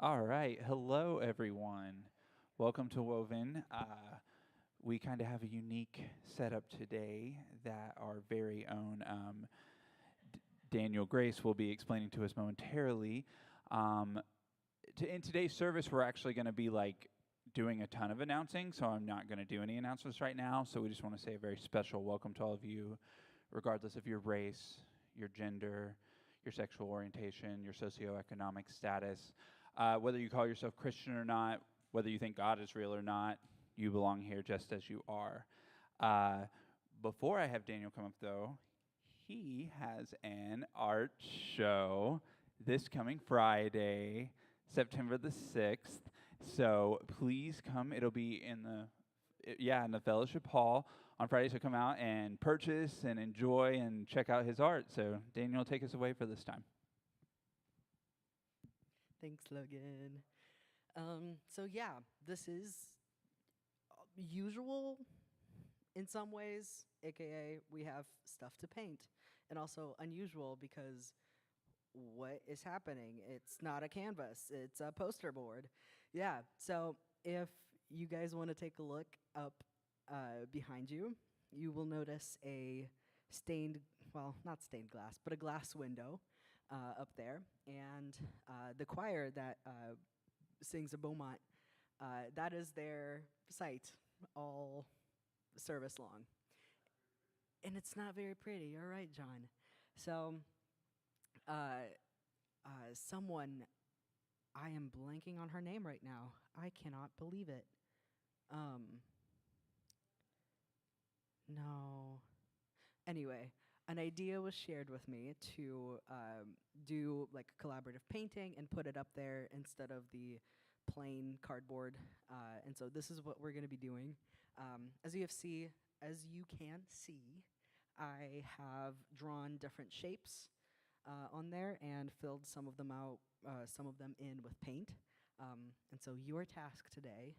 All right. Hello, everyone. Welcome to Woven. We kind of have a unique setup today that our very own Daniel Grace will be explaining to us momentarily. Um, in today's service, we're actually going to be doing a ton of announcing, so I'm not going to do any announcements right now. So we just want to say a very special welcome to all of you, regardless of your race, your gender, your sexual orientation, your socioeconomic status. Whether you call yourself Christian or not, whether you think God is real or not, you belong here just as you are. Uh, Before I have Daniel come up, though, he has an art show this coming Friday, September the 6th. So please come. It'll be in the fellowship hall on Friday. So come out and purchase and enjoy and check out his art. So Daniel, take us away for this time. Thanks, Logan. So this is usual in some ways, aka we have stuff to paint, and also unusual because what is happening? It's not a canvas, it's a poster board. Yeah, so if you guys want to take a look up behind you, you will notice a stained, well, not stained glass, but a glass window up there. And the choir that sings a Beaumont, that is their site all service long. And it's not very pretty. You're right, John. So, uh, someone, I am blanking on her name right now. I cannot believe it. Um, no. Anyway, an idea was shared with me to do like a collaborative painting and put it up there instead of the plain cardboard. And so this is what we're going to be doing. As you can see, I have drawn different shapes on there and filled some of them out, some of them in with paint. And so your task today,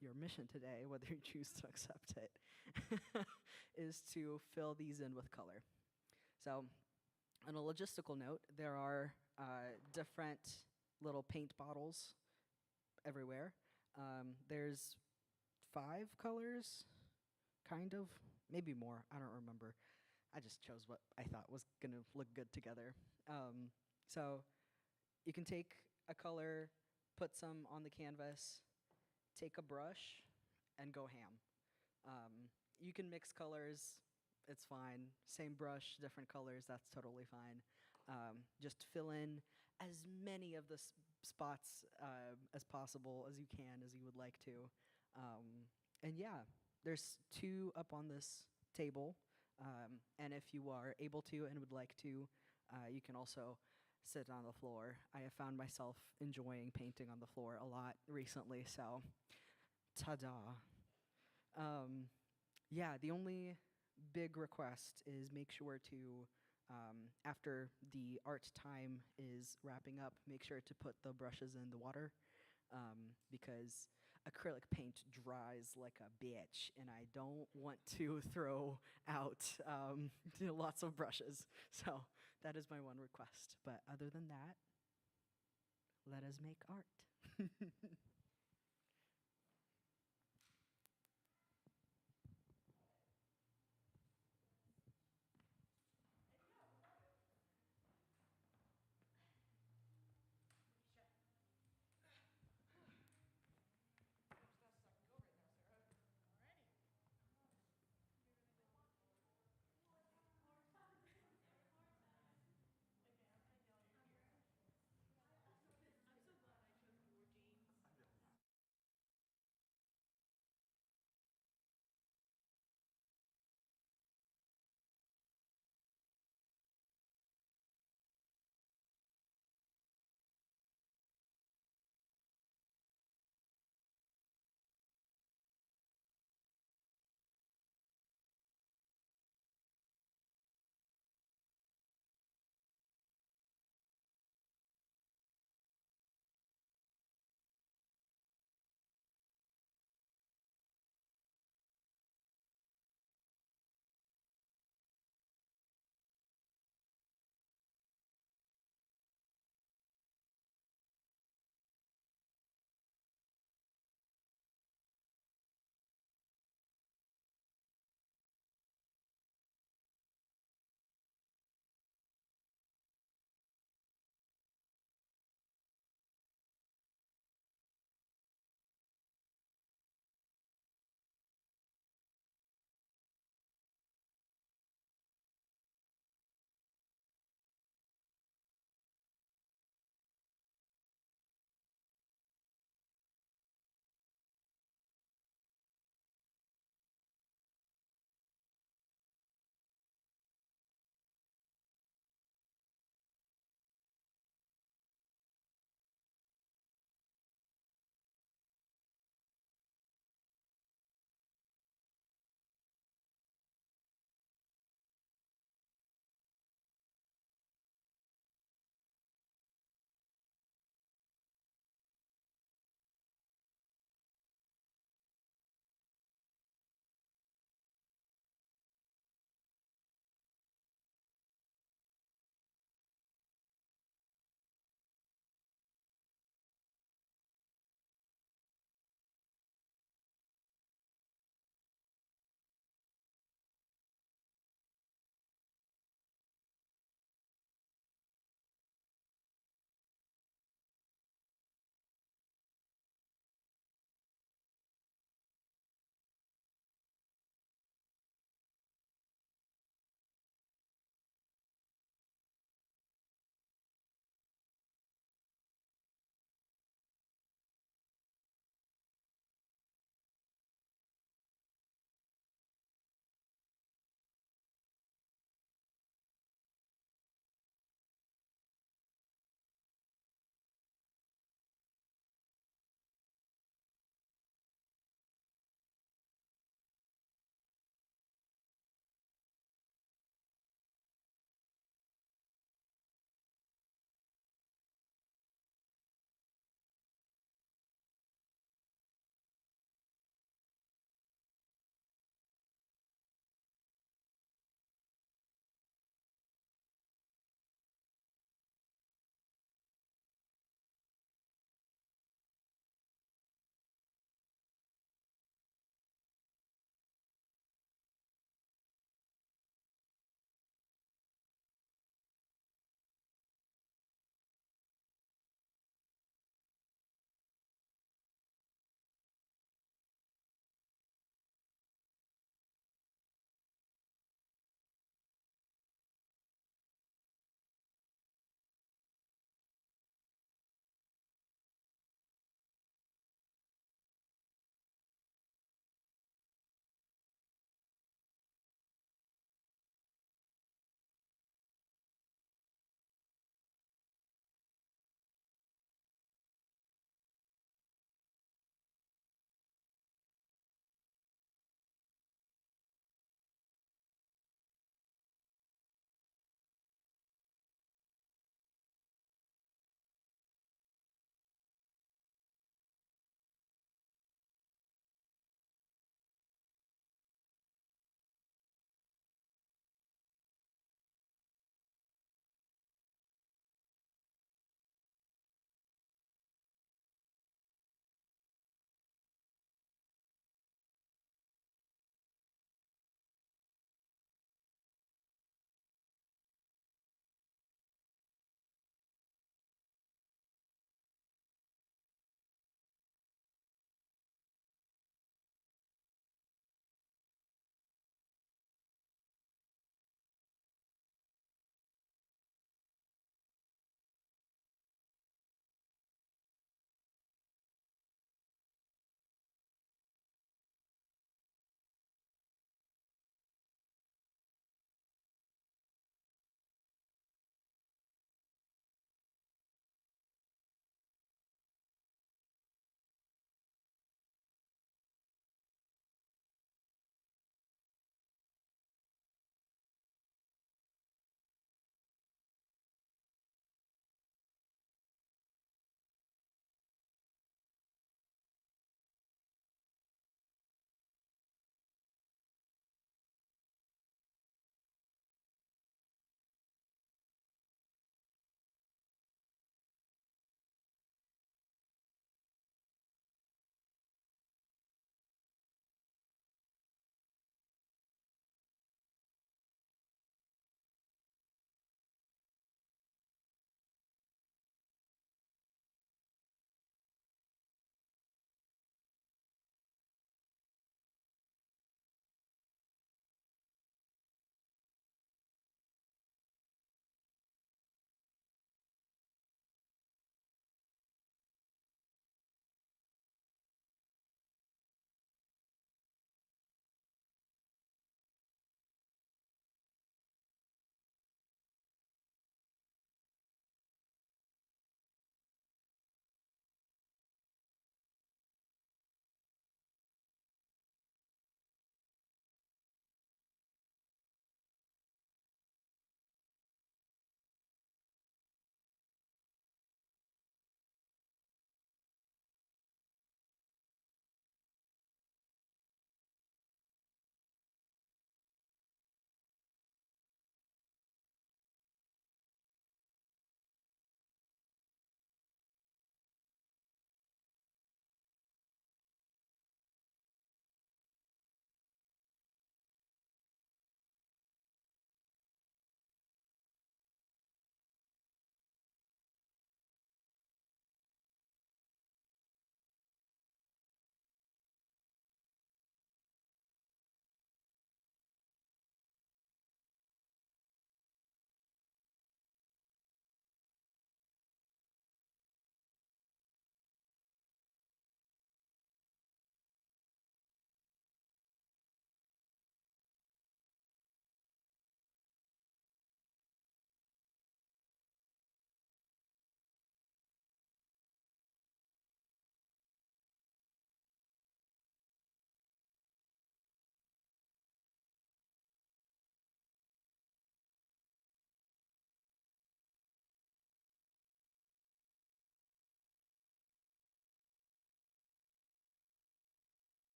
your mission today, whether you choose to accept it, is to fill these in with color. So, on a logistical note, there are different little paint bottles everywhere. There's 5 colors, kind of, maybe more. I don't remember. I just chose what I thought was gonna look good together. So you can take a color, put some on the canvas, take a brush, and go ham. You can mix colors, it's fine. Same brush, different colors, that's totally fine. Just fill in as many of the spots as possible, as you can, as you would like to. And yeah, there's 2 up on this table. And if you are able to and would like to, you can also sit on the floor. I have found myself enjoying painting on the floor a lot recently, so ta-da. Yeah, the only big request is make sure to, after the art time is wrapping up, make sure to put the brushes in the water, because acrylic paint dries like a bitch, and I don't want to throw out lots of brushes. So that is my one request. But other than that, let us make art.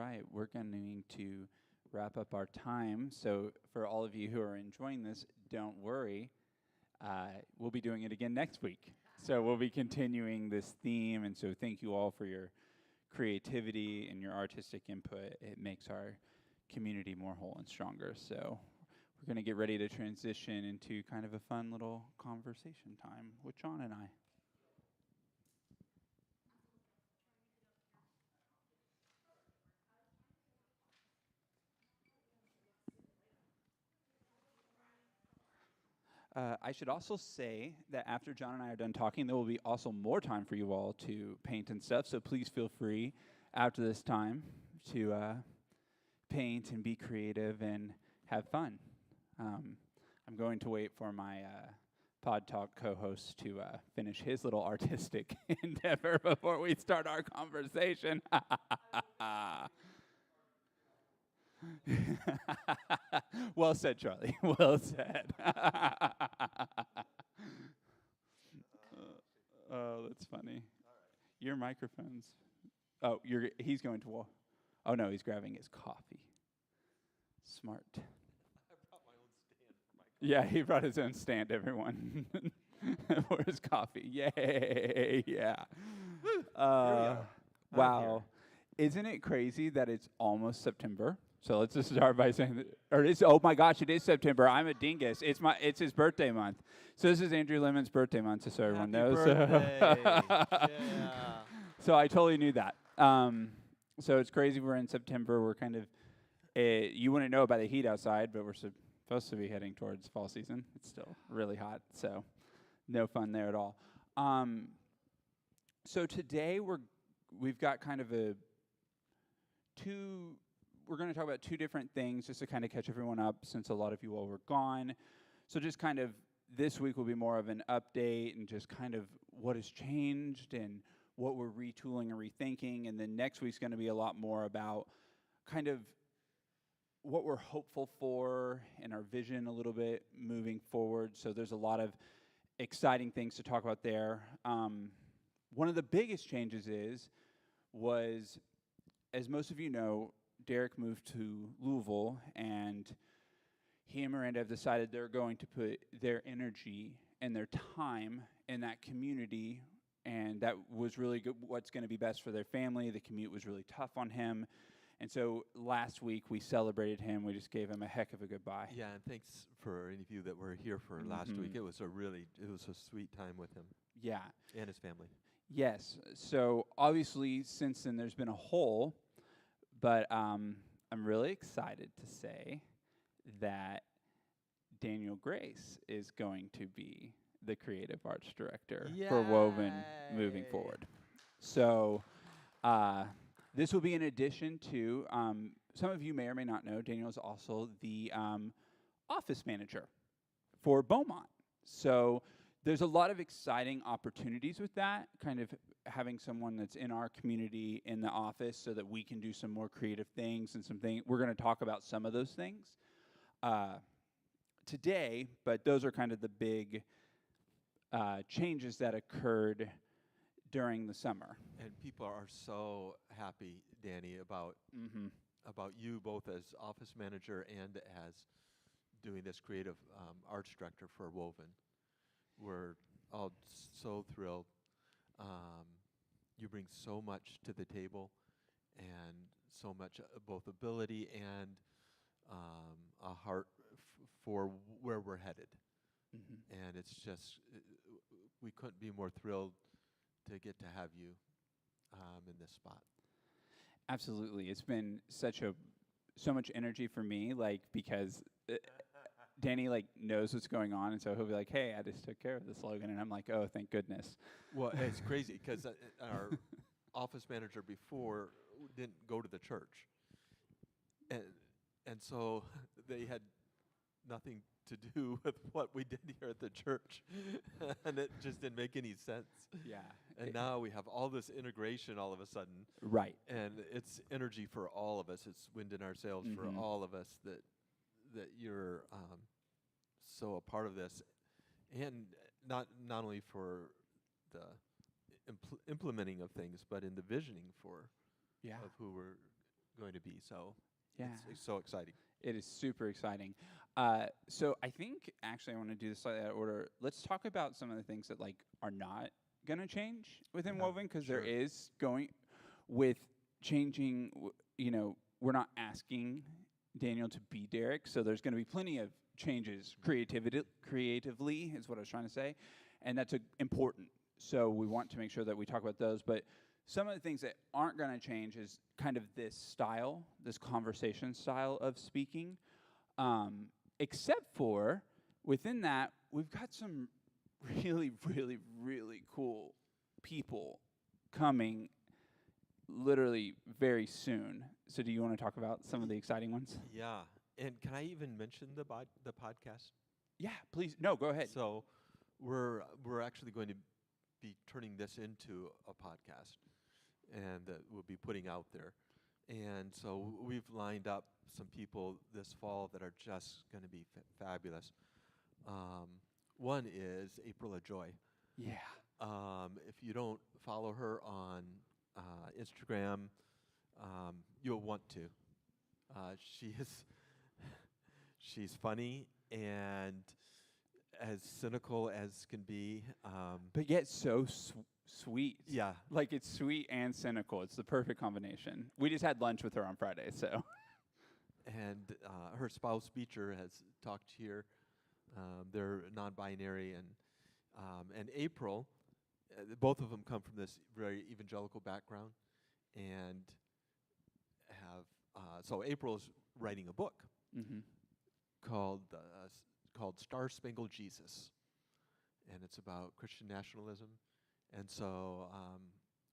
right, we're going to wrap up our time. So for all of you who are enjoying this, don't worry. We'll be doing it again next week. So we'll be continuing this theme. And so thank you all for your creativity and your artistic input. It makes our community more whole and stronger. So we're going to get ready to transition into kind of a fun little conversation time with John and I. I should also say that after John and I are done talking, there will be also more time for you all to paint and stuff. So please feel free after this time to paint and be creative and have fun. I'm going to wait for my Pod Talk co-host to finish his little artistic endeavor before we start our conversation. Well said, Charlie. Well said. Oh, that's funny. Your microphones. Oh, he's going to. Oh no, he's grabbing his coffee. Smart. I brought my own stand for my coffee. Yeah, he brought his own stand, everyone, for his coffee. Yay! Yeah. Here we are. Wow. Isn't it crazy that it's almost September? So let's just start by saying that, or it is, oh my gosh, it is September. I'm a dingus. It's his birthday month. So this is Andrew Lemon's birthday month, just so everyone Happy knows. birthday. Yeah. So I totally knew that. So it's crazy. We're in September. We're kind of, you wouldn't know about the heat outside, but we're supposed to be heading towards fall season. It's still really hot, so no fun there at all. So today we've got kind of we're going to talk about two different things just to kind of catch everyone up since a lot of you all were gone. So just kind of this week will be more of an update and just kind of what has changed and what we're retooling and rethinking. And then next week's going to be a lot more about kind of what we're hopeful for and our vision a little bit moving forward. So there's a lot of exciting things to talk about there. One of the biggest changes was, as most of you know, Derek moved to Louisville, and he and Miranda have decided they're going to put their energy and their time in that community, and that was really good, what's going to be best for their family. The commute was really tough on him, and so last week we celebrated him. We just gave him a heck of a goodbye. Yeah, and thanks for any of you that were here for last week. It was a sweet time with him. Yeah. And his family. Yes. So obviously since then there's been a hole, but I'm really excited to say that Daniel Grace is going to be the creative arts director for Woven moving forward. So this will be in addition to, some of you may or may not know, Daniel is also the office manager for Beaumont. So there's a lot of exciting opportunities with that, kind of having someone that's in our community in the office so that we can do some more creative things and something. We're going to talk about some of those things today, but those are kind of the big changes that occurred during the summer. And people are so happy, Danny, about you both as office manager and as doing this creative arts director for Woven. We're all so thrilled. You bring so much to the table, and so much both ability and a heart for where we're headed. And it's just, we couldn't be more thrilled to get to have you in this spot. Absolutely. It's been so much energy for me, like, because Danny knows what's going on, and so he'll be like, "Hey, I just took care of the slogan," and I'm like, "Oh, thank goodness." Well, it's crazy because our office manager before didn't go to the church, and so they had nothing to do with what we did here at the church, and it just didn't make any sense. Yeah. And now we have all this integration all of a sudden. Right. And it's energy for all of us. It's wind in our sails for all of us that you're so a part of this, and not only for the implementing of things, but in the visioning of who we're going to be. So Yeah. it's so exciting. It is super exciting. So I think actually I want to do this slightly out of order. Let's talk about some of the things that like are not going to change within Yeah, Woven, because there sure. is going with changing. We're not asking Daniel to be Derek, so there's going to be plenty of changes creatively is what I was trying to say, and that's important. So we want to make sure that we talk about those, but some of the things that aren't going to change is kind of this style, this conversation style of speaking, except for within that, we've got some really, really, really cool people coming literally very soon. So do you want to talk about some of the exciting ones? Yeah. And can I even mention the podcast? Yeah, please. No, go ahead. So we're actually going to be turning this into a podcast, and that we'll be putting out there. And so we've lined up some people this fall that are just going to be fabulous. One is April Ajoy. Yeah. If you don't follow her on Instagram, you'll want to. She's funny and as cynical as can be. But yet so sweet. Yeah. Like it's sweet and cynical. It's the perfect combination. We just had lunch with her on Friday, so. And her spouse Beecher has talked here. They're non-binary, and April, both of them come from this very evangelical background, and have so April's writing a book called Star Spangled Jesus, and it's about Christian nationalism, and so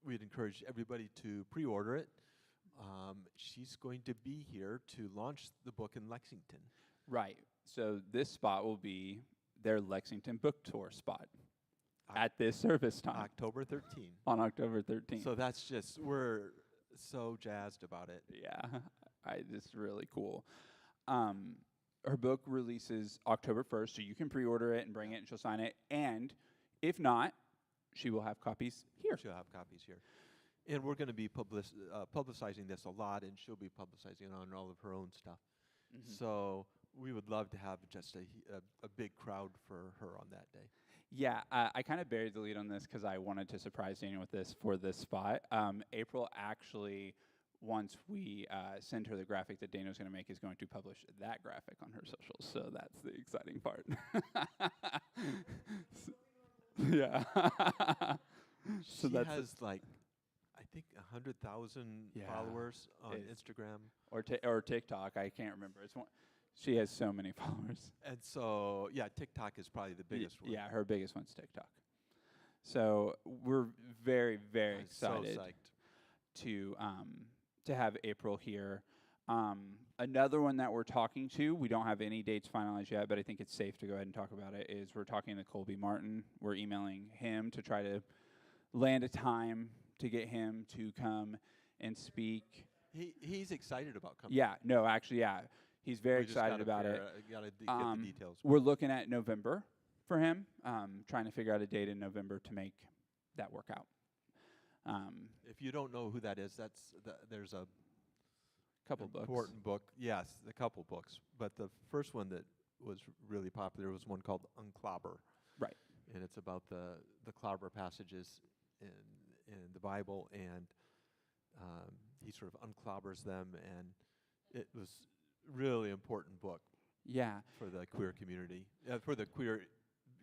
we'd encourage everybody to pre-order it. She's going to be here to launch the book in Lexington. Right. So this spot will be their Lexington book tour spot at this service time. October 13th. On October 13th. So that's just, we're so jazzed about it. Yeah, it's really cool. Her book releases October 1st, so you can pre-order it and bring it and she'll sign it. And if not, she will have copies here. She'll have copies here. And we're going to be publicizing this a lot, and she'll be publicizing on all of her own stuff. So we would love to have just a big crowd for her on that day. Yeah, I kind of buried the lead on this because I wanted to surprise Daniel with this for this spot. April actually, once we send her the graphic that Daniel's going to make, is going to publish that graphic on her socials. So that's the exciting part. Yeah. So she has like, I think 100,000 followers on Instagram or TikTok. I can't remember. She has so many followers. And so, yeah, TikTok is probably the biggest one. Yeah, her biggest one's TikTok. So we're very, very excited to have April here. Another one that we're talking to, we don't have any dates finalized yet, but I think it's safe to go ahead and talk about it, is we're talking to Colby Martin. We're emailing him to try to land a time to get him to come and speak. He's excited about coming. Yeah, no, actually, yeah. He's very excited about it. Got to get the details. We're looking at November for him, trying to figure out a date in November to make that work out. If you don't know who that is, there's a couple books. Important book. Yes, a couple books. But the first one that was really popular was one called Unclobber. Right. And it's about the clobber passages in the Bible, and he sort of unclobbers them, and it was really important book. Yeah. For the queer community, for the queer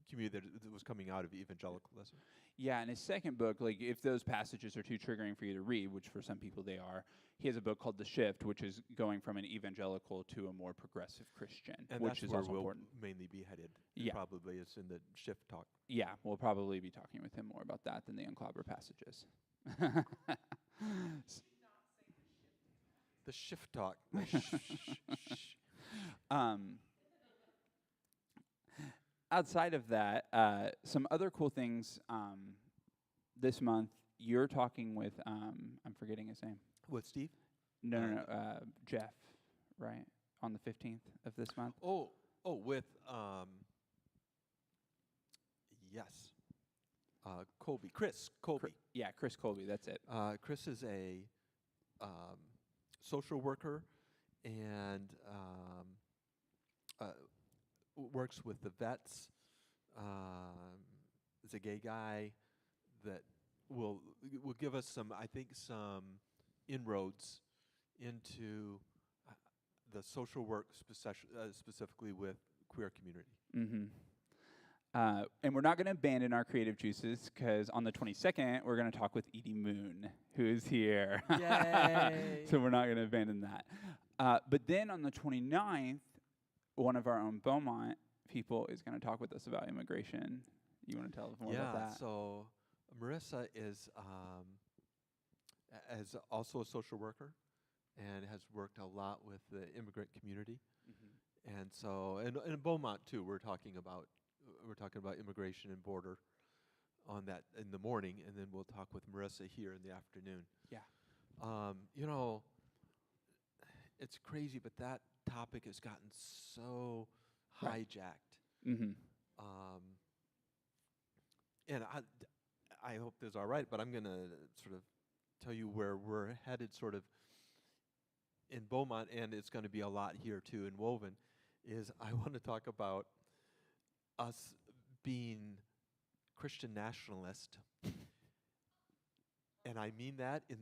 community that was coming out of evangelicalism. Yeah, and his second book, like if those passages are too triggering for you to read, which for some people they are, he has a book called The Shift, which is going from an evangelical to a more progressive Christian, and which that's is where also we'll important. Mainly be headed. Yeah. Probably is in the Shift talk. Yeah, we'll probably be talking with him more about that than the unclobber passages. The Shift talk. Outside of that, some other cool things this month. You're talking with, I'm forgetting his name. With Steve? No, Jeff, right? On the 15th of this month? With, yes. Chris Colby. Chris Colby, that's it. Chris is a social worker and works with the vets. Is a gay guy that will give us some inroads into the social work specifically with queer community. Mm-hmm. And we're not going to abandon our creative juices because on the 22nd, we're going to talk with Edie Moon, who is here. Yay. So we're not going to abandon that. But then on the 29th, one of our own Beaumont people is going to talk with us about immigration. You want to tell us more about that? So Marissa is as also a social worker and has worked a lot with the immigrant community. Mm-hmm. And so, and in Beaumont too, we're talking about immigration and border on that in the morning, and then we'll talk with Marissa here in the afternoon. Yeah. It's crazy, but that topic has gotten so Right. hijacked. Mm-hmm. And I hope this is all right, but I'm going to sort of tell you where we're headed sort of in Beaumont, and it's going to be a lot here too in Woven, is I want to talk about us being Christian nationalist. And I mean that in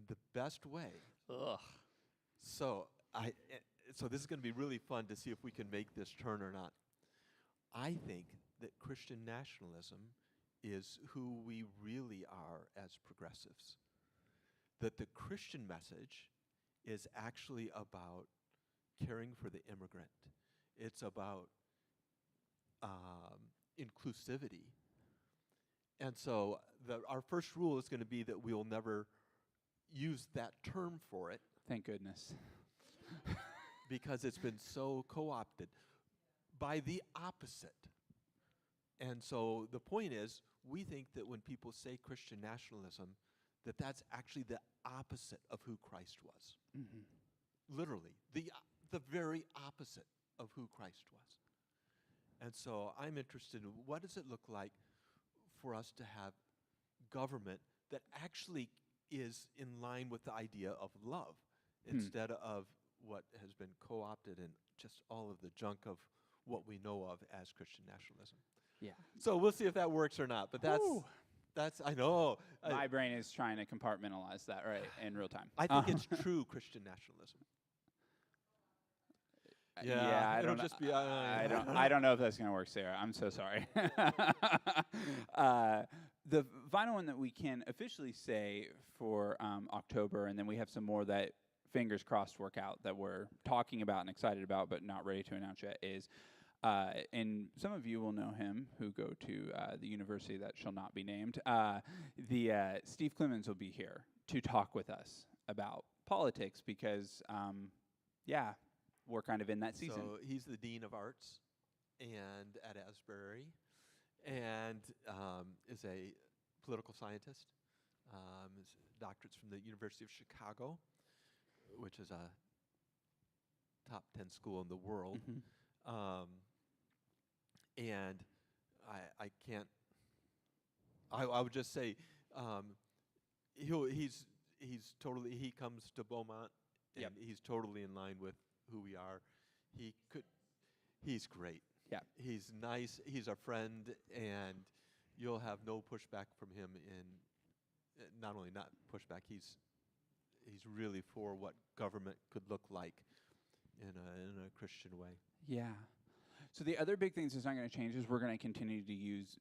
the best way. Ugh. So this is going to be really fun to see if we can make this turn or not. I think that Christian nationalism is who we really are as progressives. That the Christian message is actually about caring for the immigrant. It's about inclusivity. And so our first rule is going to be that we'll never use that term for it. Thank goodness. Because it's been so co-opted by the opposite. And so the point is, we think that when people say Christian nationalism, that's actually the opposite of who Christ was. Mm-hmm. Literally, the very opposite of who Christ was. And so I'm interested in what does it look like for us to have government that actually is in line with the idea of love instead of what has been co-opted and just all of the junk of what we know of as Christian nationalism. Yeah. So we'll see if that works or not. But that's I know. My brain is trying to compartmentalize that right in real time. I think it's true Christian nationalism. I don't. Just be. I don't know if that's going to work, Sarah. I'm so sorry. The final one that we can officially say for October, and then we have some more that fingers crossed work out that we're talking about and excited about, but not ready to announce yet. Is and some of you will know him who go to the university that shall not be named. Steve Clemens will be here to talk with us about politics because, we're kind of in that season. So he's the Dean of Arts and at Asbury, and is a political scientist. His doctorate's from the University of Chicago, which is a top 10 school in the world. Mm-hmm. And I can't. I would just say he's totally. He comes to Beaumont, and he's totally in line with who we are. He's great. Yeah. He's nice. He's a friend, and you'll have no pushback from him. Not only not pushback, he's really for what government could look like in a Christian way. Yeah. So the other big things that's not going to change is we're going to continue to use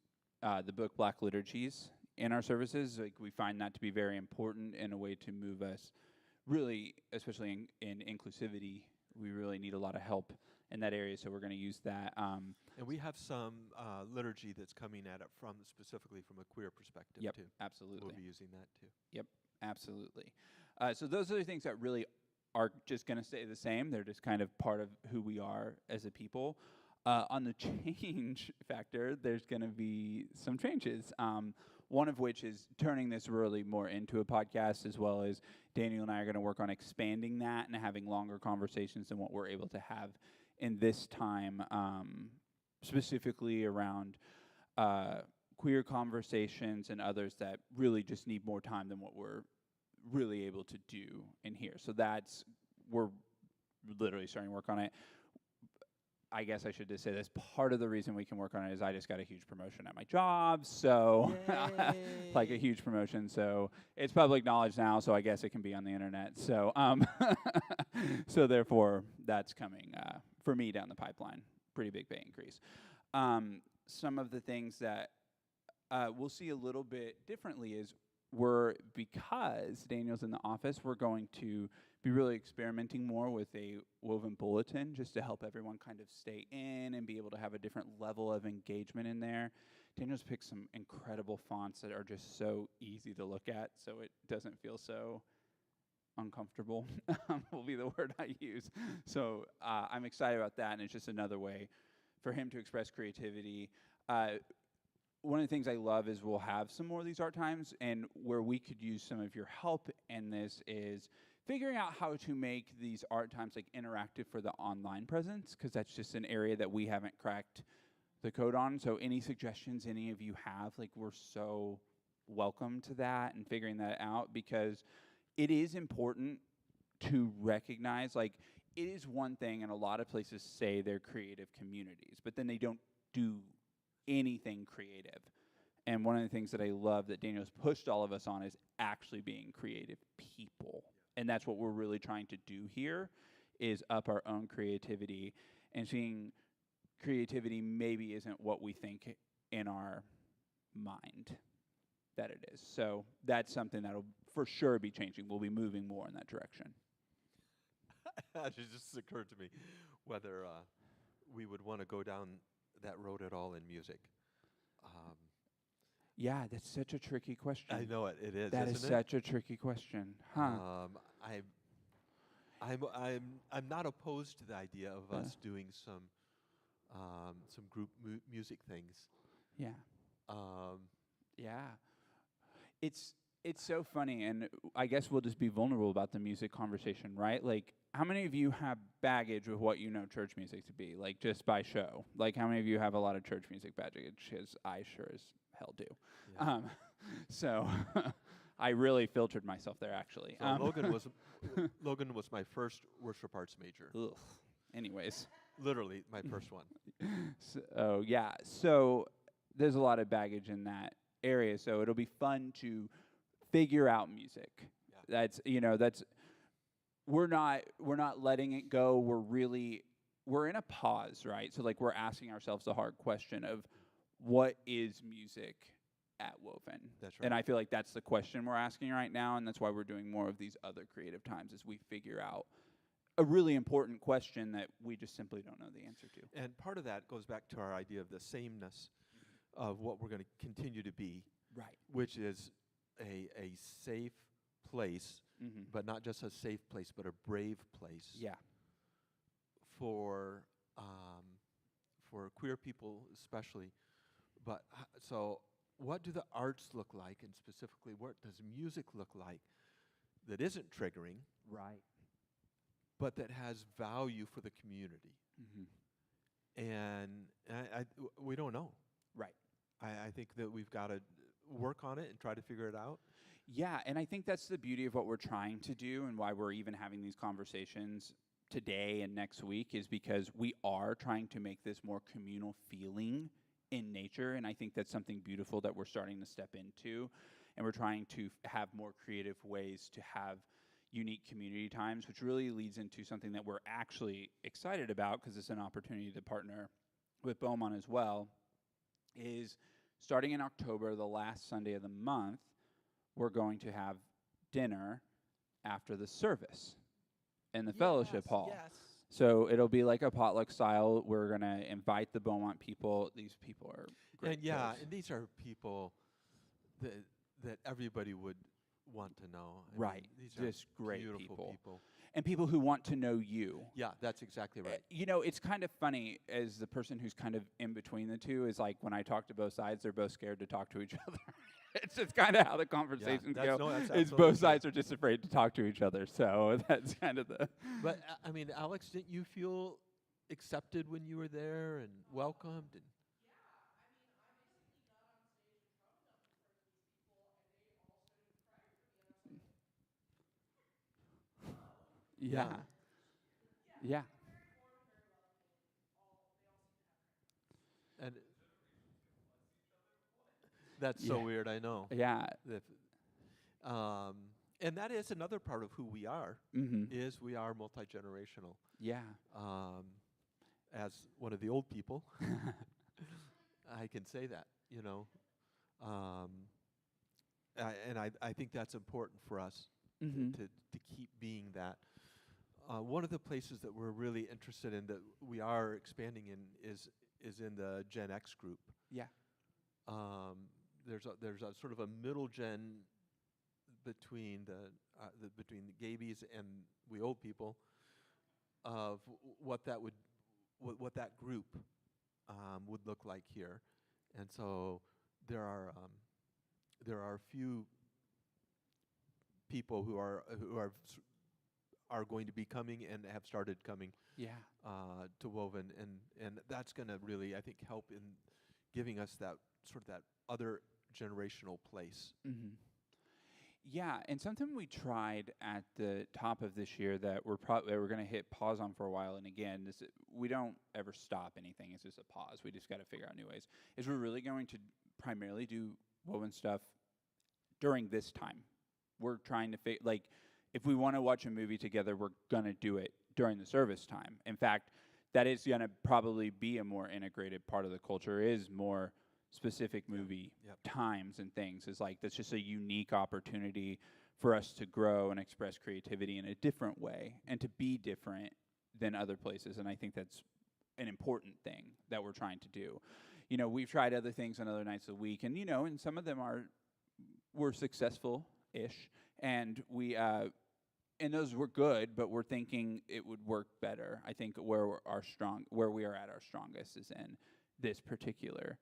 the book Black Liturgies in our services. Like we find that to be very important in a way to move us, really, especially in inclusivity. We really need a lot of help in that area, so we're going to use that. And we have some liturgy that's coming at it specifically from a queer perspective too. Absolutely. We'll be using that too. Yep, absolutely. So those are the things that really are just going to stay the same. They're just kind of part of who we are as a people. On the change factor, there's going to be some changes. One of which is turning this really more into a podcast, as well as Daniel and I are going to work on expanding that and having longer conversations than what we're able to have in this time, specifically around queer conversations and others that really just need more time than what we're really able to do in here. So we're literally starting to work on it. I guess I should just say this. Part of the reason we can work on it is I just got a huge promotion at my job. So like a Yay. huge promotion. So it's public knowledge now. So I guess it can be on the internet. So so therefore that's coming for me down the pipeline. Pretty big pay increase. Some of the things that we'll see a little bit differently is because Daniel's in the office, we're going to be really experimenting more with a woven bulletin just to help everyone kind of stay in and be able to have a different level of engagement in there. Daniel's picked some incredible fonts that are just so easy to look at, so it doesn't feel so uncomfortable will be the word I use. So I'm excited about that, and it's just another way for him to express creativity. One of the things I love is we'll have some more of these art times, and where we could use some of your help in this is figuring out how to make these art times like interactive for the online presence, because that's just an area that we haven't cracked the code on. So any suggestions any of you have, like, we're so welcome to that and figuring that out, because it is important to recognize, like, it is one thing, and a lot of places say they're creative communities, but then they don't do anything creative. And one of the things that I love that Daniel's pushed all of us on is actually being creative people. And that's what we're really trying to do here, is up our own creativity and seeing creativity maybe isn't what we think in our mind that it is. So that's something that'll for sure be changing. We'll be moving more in that direction. It just occurred to me whether we would want to go down that road at all in music. Yeah, that's such a tricky question. I know it. It is. That is isn't such a tricky question, huh? I'm not opposed to the idea of us doing some group music things. Yeah. Yeah. It's so funny, and I guess we'll just be vulnerable about the music conversation, right? Like, how many of you have baggage with what you know church music to be, like, just by show? Like, how many of you have a lot of church music baggage? Because I sure as hell do. Yeah. So I really filtered myself there, actually. So Logan was my first worship arts major. Ugh. Anyways. Literally my first one. So yeah, so there's a lot of baggage in that area. So it'll be fun to figure out music. Yeah. That's we're not letting it go. We're in a pause, right? So like we're asking ourselves the hard question of what is music at Woven? That's right. And I feel like that's the question we're asking right now, and that's why we're doing more of these other creative times as we figure out a really important question that we just simply don't know the answer to. And part of that goes back to our idea of the sameness of what we're going to continue to be, right? Which is a safe place, but not just a safe place, but a brave place. Yeah. For queer people especially. But so what do the arts look like, and specifically what does music look like that isn't triggering, right, but that has value for the community? And we don't know. Right. I think that we've got to work on it and try to figure it out. Yeah, and I think that's the beauty of what we're trying to do, and why we're even having these conversations today and next week, is because we are trying to make this more communal feeling in nature, and I think that's something beautiful that we're starting to step into, and we're trying to have more creative ways to have unique community times, which really leads into something that we're actually excited about, because it's an opportunity to partner with Beaumont as well, is starting in October, the last Sunday of the month, we're going to have dinner after the service in the fellowship hall. Yes. So it'll be like a potluck style. We're going to invite the Beaumont people. These people are great. And these are people that everybody would want to know. I right. mean, these just are great beautiful people. And people who want to know you. Yeah, that's exactly right. It's kind of funny, as the person who's kind of in between the two, is like when I talk to both sides, they're both scared to talk to each other. It's just kind of how the conversations go. It's both sides are just afraid to talk to each other. So that's kind of the... But, I mean, Alex, didn't you feel accepted when you were there and welcomed? And Yeah. Yeah. And that's so weird, I know. Yeah. If, um, and that is another part of who we are, Mm-hmm. is we are multi-generational. Yeah. As one of the old people, I can say that, you know. Um, I think that's important for us Mm-hmm. to keep being that. One of the places that we're really interested in, that we are expanding in, is in the Gen X group. Yeah. There's a sort of a middle gen between between the Gabies and we old people, of what that would what that group would look like here. And so there are a few people who are going to be coming and have started coming Yeah. to Woven, and that's going to really, I think, help in giving us that sort of that other generational place. Mm-hmm. Yeah, and something we tried at the top of this year that we're going to hit pause on for a while, and again, we don't ever stop anything. It's just a pause. We just got to figure out new ways. Is we're really going to primarily do Woven stuff during this time. We're trying to like, if we want to watch a movie together, we're gonna do it during the service time. In fact, that is gonna probably be a more integrated part of the culture. Is more specific movie times and things. Is like that's just a unique opportunity for us to grow and express creativity in a different way and to be different than other places. And I think that's an important thing that we're trying to do. You know, we've tried other things on other nights of the week, and you know, and some of them were successful-ish, and and those were good, but we're thinking it would work better. I think where we are at our strongest is in this particular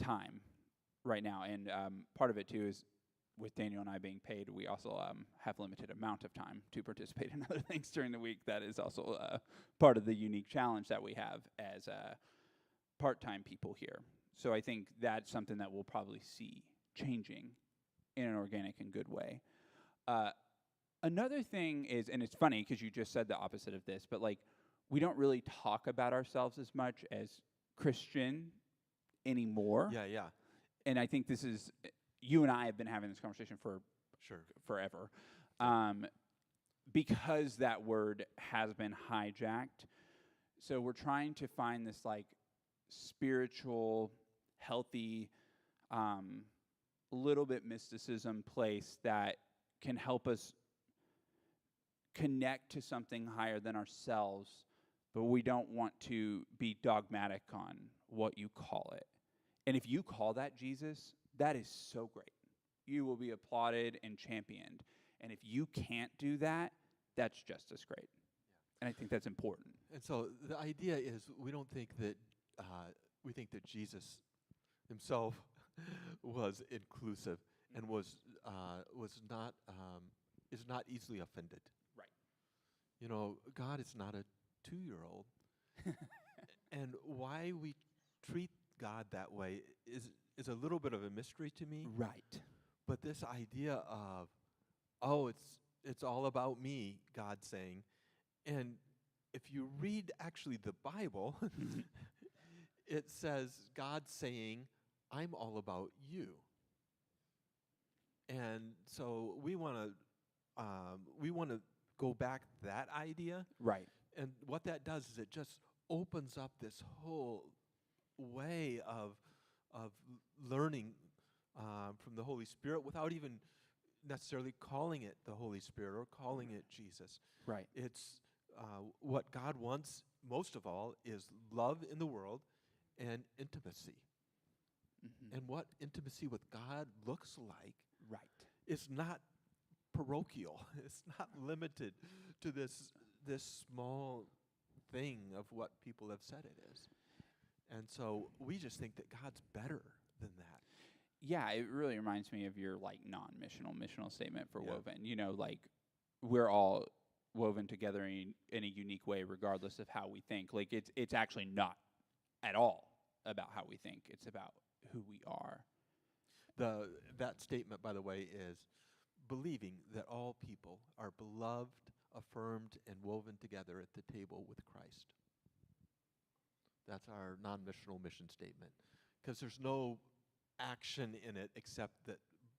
time right now, and part of it too is with Daniel and I being paid, we also have limited amount of time to participate in other things during the week. That is also part of the unique challenge that we have as part-time people here. So I think that's something that we'll probably see changing in an organic and good way. Another thing is, and it's funny because you just said the opposite of this, but like we don't really talk about ourselves as much as Christian anymore. Yeah. And I think this is, you and I have been having this conversation for forever, because that word has been hijacked. So we're trying to find this like spiritual, healthy, little bit mysticism place that can help us connect to something higher than ourselves, but we don't want to be dogmatic on what you call it. And if you call that Jesus, that is so great. You will be applauded and championed. And if you can't do that, that's just as great. And I think that's important. And so the idea is we think that Jesus himself was inclusive and was not is not easily offended. Right. You know, God is not a 2-year-old, and why we treat God that way is a little bit of a mystery to me. Right. But this idea of it's all about me, God saying, and if you read actually the Bible, it says God saying, I'm all about you. And so we want to go back to that idea. Right. And what that does is it just opens up this whole way of learning from the Holy Spirit without even necessarily calling it the Holy Spirit or calling it Jesus. Right. It's what God wants most of all is love in the world and intimacy. Mm-hmm. And what intimacy with God looks like is right. not parochial. It's not limited to this small thing of what people have said it is. And so we just think that God's better than that. Yeah, it really reminds me of your like missional statement for Yeah. Woven. You know, like we're all woven together in a unique way, regardless of how we think. Like it's actually not at all about how we think. It's about who we are. That statement, by the way, is believing that all people are beloved affirmed and woven together at the table with Christ. That's our non-missional mission statement. Because there's no action in it except that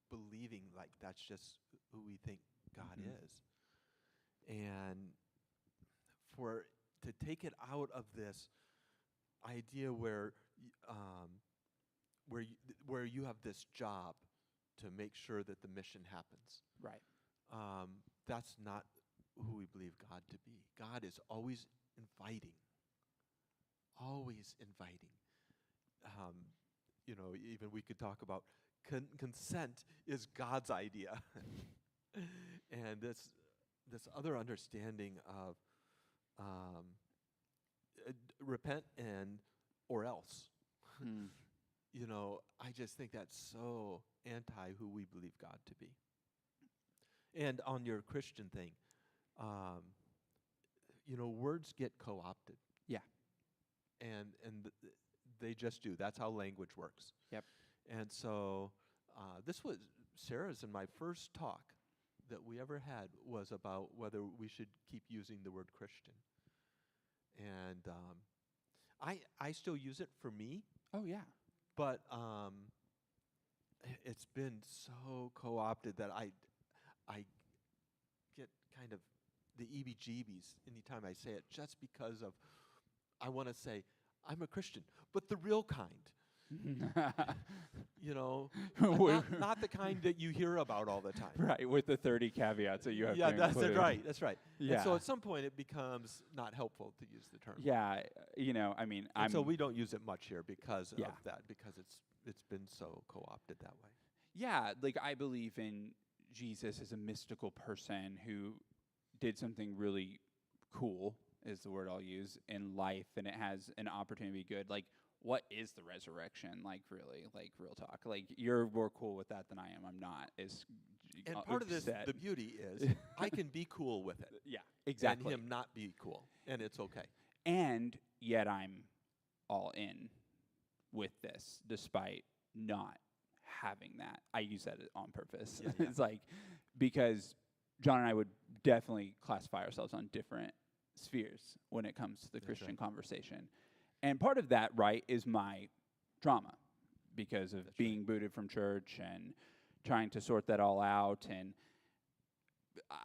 believing like that's just who we think God is. And to take it out of this idea where you have this job to make sure that the mission happens. Right. That's not who we believe God to be. God is always inviting. Always inviting. Even we could talk about consent is God's idea. And this other understanding of repent or else. I just think that's so anti who we believe God to be. And on your Christian thing, words get co-opted. Yeah. And they just do. That's how language works. Yep. And so this was Sarah's and my first talk that we ever had was about whether we should keep using the word Christian. And I still use it for me. Oh, yeah. But it's been so co-opted that I get kind of the EBGBs anytime I say it, just because of I want to say I'm a Christian, but the real kind. Not the kind that you hear about all the time. Right, with the 30 caveats that you have to Yeah, include. that's right. Yeah. And so at some point it becomes not helpful to use the term. Yeah, So we don't use it much here because Yeah. of that, because it's been so co-opted that way. Yeah, like I believe in Jesus as a mystical person who did something really cool, is the word I'll use, in life, and it has an opportunity to be good. Like, what is the resurrection? Like, really, like, real talk. Like, you're more cool with that than I am. I'm not. And part of this, the beauty is, I can be cool with it. Yeah, exactly. And him not be cool, and it's okay. And yet I'm all in with this, despite not having that. I use that on purpose. Yeah. It's like, because John and I would definitely classify ourselves on different spheres when it comes to the Christian conversation. And part of that, right, is my drama because of being booted from church and trying to sort that all out. And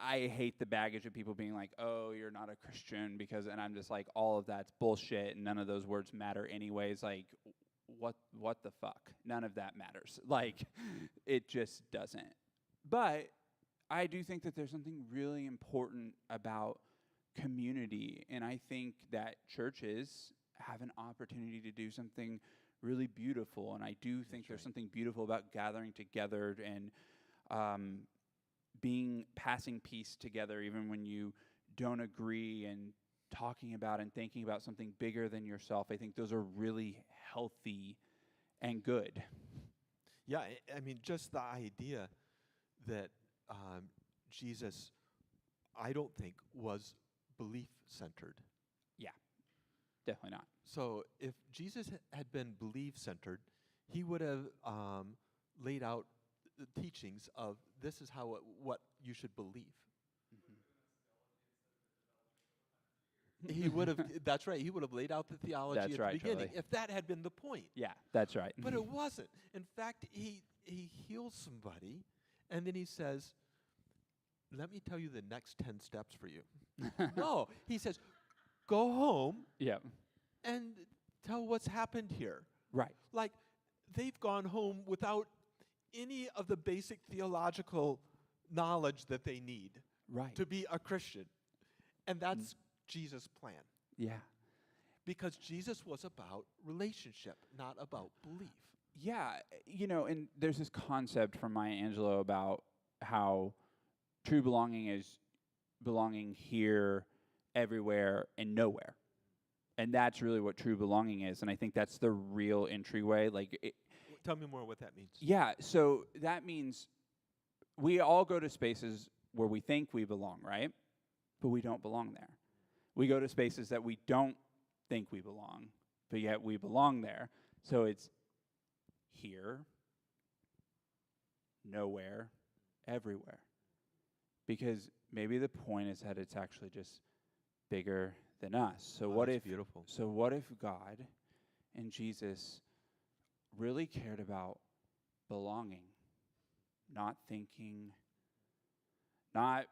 I hate the baggage of people being like, oh, you're not a Christian and I'm just like, all of that's bullshit and none of those words matter anyways. Like, what the fuck? None of that matters. Like, it just doesn't. But I do think that there's something really important about community, and I think that churches have an opportunity to do something really beautiful, and I do think there's something beautiful about gathering together and passing peace together even when you don't agree, and talking about and thinking about something bigger than yourself. I think those are really healthy and good. Yeah, I mean, just the idea that Jesus, I don't think, was belief-centered. Yeah, definitely not. So if Jesus had been belief-centered, he would have laid out the teachings of this is what you should believe. He would have. That's right. He would have laid out the theology at the beginning, Charlie. if that had been the point. Yeah, that's right. But it wasn't. In fact, he heals somebody, and then he says, "Let me tell you the next 10 steps for you." No, he says, "Go home." Yeah. And tell what's happened here. Right. Like, they've gone home without any of the basic theological knowledge that they need to be a Christian. And that's Jesus' plan. Yeah. Because Jesus was about relationship, not about belief. Yeah, and there's this concept from Maya Angelou about how true belonging is belonging here, everywhere, and nowhere. And that's really what true belonging is, and I think that's the real entryway. Tell me more what that means. Yeah, so that means we all go to spaces where we think we belong, right? But we don't belong there. We go to spaces that we don't think we belong, but yet we belong there. So it's here, nowhere, everywhere. Because maybe the point is that it's actually just bigger than us. So Oh, what that's if beautiful. so what if God and Jesus really cared about belonging, not thinking, not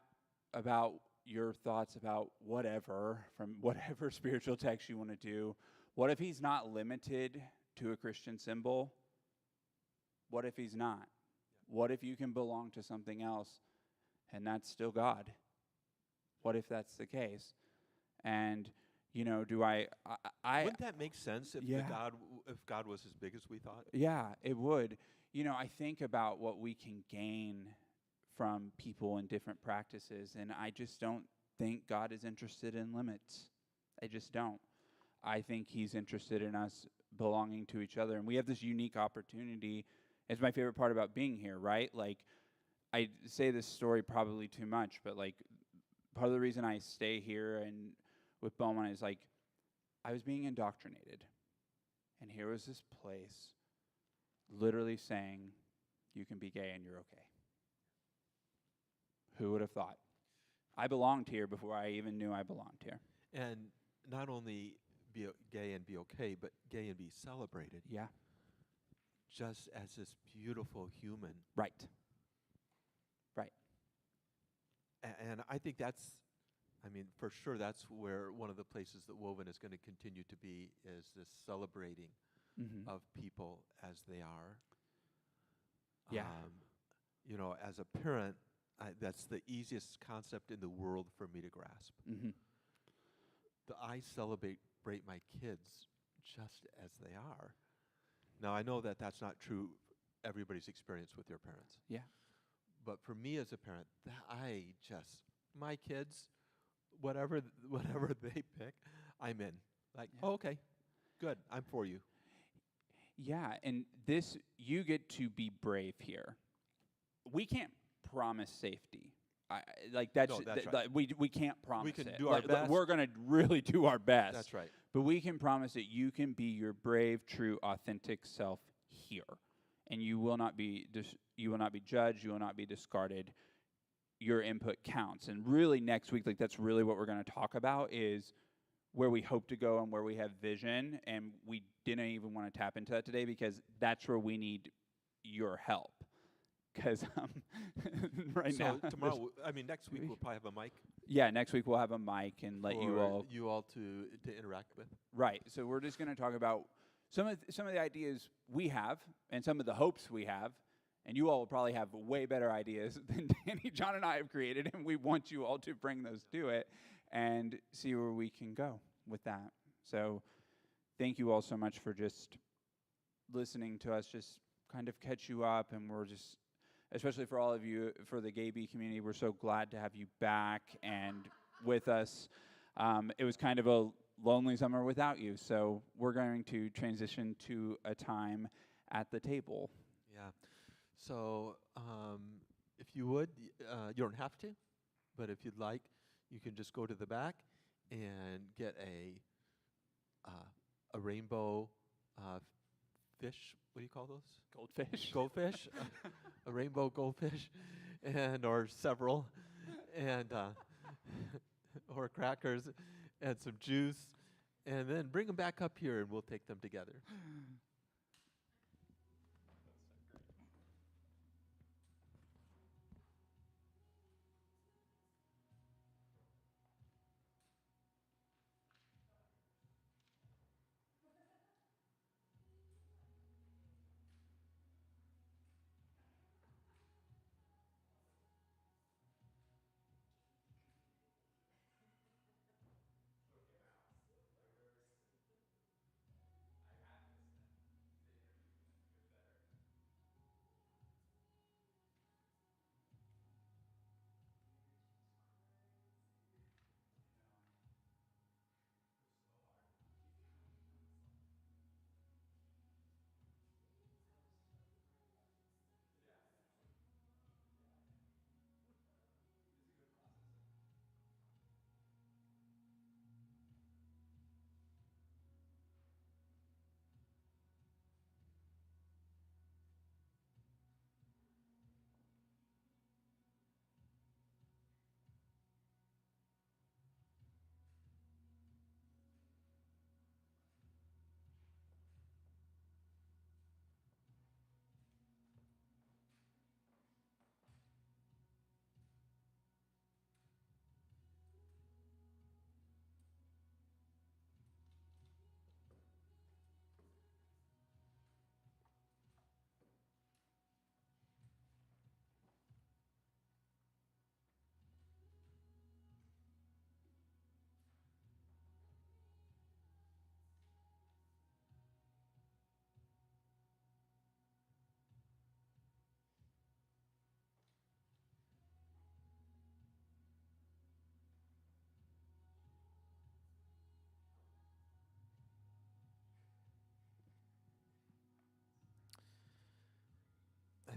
about your thoughts about whatever from whatever spiritual text you want to do? What if he's not limited to a Christian symbol? What if he's not? What if you can belong to something else and that's still God? What if that's the case? And do I Wouldn't that make sense if yeah. if God was as big as we thought? Yeah, it would. I think about what we can gain from people in different practices, and I just don't think God is interested in limits. I just don't. I think he's interested in us belonging to each other, and we have this unique opportunity. It's my favorite part about being here, right? Like, I say this story probably too much, but like part of the reason I stay here and with Beaumont is like I was being indoctrinated. And here was this place literally saying you can be gay and you're okay. Who would have thought? I belonged here before I even knew I belonged here. And not only be gay and be okay, but gay and be celebrated. Yeah. Just as this beautiful human. Right. Right. And I think for sure that's where one of the places that Woven is going to continue to be is this celebrating of people as they are. Yeah. As a parent, that's the easiest concept in the world for me to grasp. I celebrate my kids just as they are. Now, I know that that's not true everybody's experience with their parents. Yeah. But for me as a parent, my kids, whatever they pick, I'm in. Like, Yeah. Okay, good, I'm for you. Yeah, and you get to be brave here. We can't promise safety. That's right. We can't promise can it. do our best. We're going to really do our best. That's right. But we can promise that you can be your brave, true, authentic self here, and you will not be judged. You will not be discarded. Your input counts. And really, next week, that's really what we're going to talk about is where we hope to go and where we have vision. And we didn't even want to tap into that today because that's where we need your help. Because now, tomorrow, next week we'll probably have a mic. Yeah, next week we'll have a mic and let you all to interact with. Right. So we're just going to talk about some of the ideas we have and some of the hopes we have, and you all will probably have way better ideas than Danny, John, and I have created, and we want you all to bring those to it and see where we can go with that. So thank you all so much for just listening to us, just kind of catch you up, and we're just, especially for all of you, for the Gay Bee community, we're so glad to have you back and with us. It was kind of a lonely summer without you, so we're going to transition to a time at the table. Yeah. So if you would, you don't have to, but if you'd like, you can just go to the back and get a rainbow fish. What do you call those? Goldfish. Goldfish. A rainbow goldfish, or several, and or crackers, and some juice, and then bring them back up here, and we'll take them together.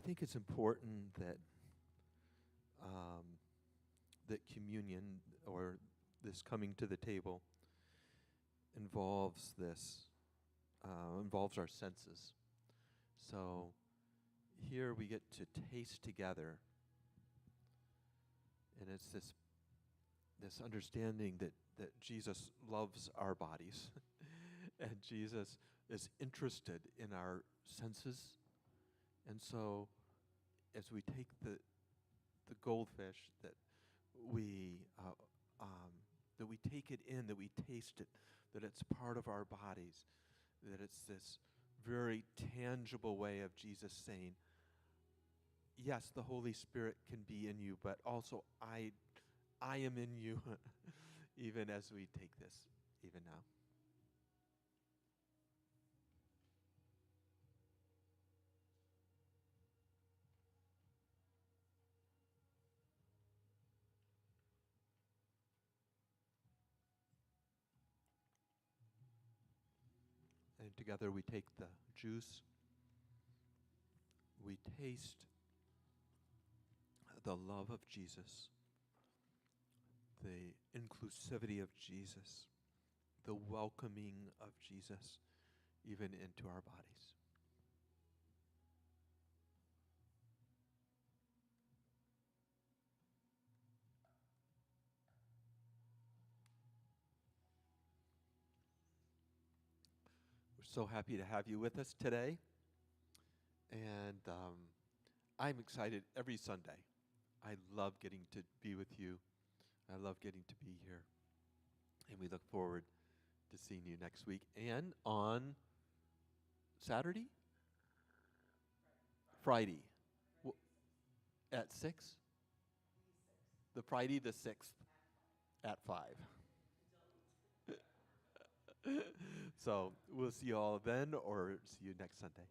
think it's important that that communion or this coming to the table involves involves our senses. So here we get to taste together, and it's this understanding that Jesus loves our bodies, and Jesus is interested in our senses. And so as we take the goldfish, we that we take it in, that we taste it, that it's part of our bodies, that it's this very tangible way of Jesus saying, yes, the Holy Spirit can be in you, but also I am in you, even as we take this, even now. And together we take the juice, we taste the love of Jesus, the inclusivity of Jesus, the welcoming of Jesus, even into our bodies. We're so happy to have you with us today. And I'm excited every Sunday. I love getting to be with you. I love getting to be here. And we look forward to seeing you next week. And on Saturday? Friday. At 6? The Friday the 6th at 5. So we'll see you all then or see you next Sunday.